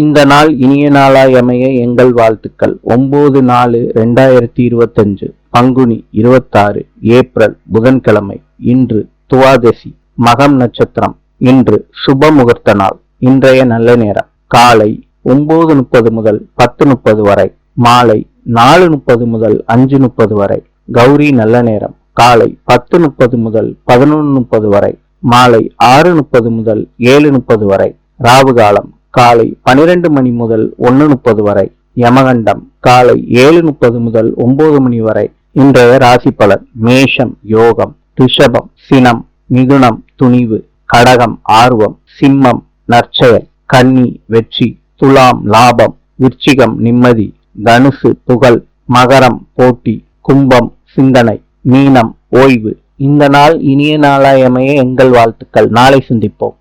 இந்த நாள் இனிய நாளாய் அமைய எங்கள் வாழ்த்துக்கள். 9/4/2025 பங்குனி 26 ஏப்ரல் புதன்கிழமை. இன்று துவாதசி மகம் நட்சத்திரம். இன்று சுப முகூர்த்த நாள். இன்றைய நல்ல நேரம் காலை 9:30 முதல் 10:30 வரை, மாலை 4:30 முதல் 5:30 வரை. கௌரி நல்ல நேரம் காலை 10:30 முதல் 11:30 வரை, மாலை 6:30 முதல் 7:30 வரை. ராவு காலம் காலை 12 மணி முதல் 1:30 வரை. யமகண்டம் காலை 7:30 முதல் 9 மணி வரை. இன்றைய ராசி பலன். மேஷம் யோகம், ரிஷபம் சினம், மிதுனம் துணிவு, கடகம் ஆர்வம், சிம்மம் நற்செயல், கன்னி வெற்றி, துலாம் லாபம், விருச்சிகம் நிம்மதி, தனுசு புகழ், மகரம் போட்டி, கும்பம் சிந்தனை, மீனம் ஓய்வு. இந்த நாள் இனிய நாளாய் அமைய எங்கள் வாழ்த்துக்கள். நாளை சந்திப்போம்.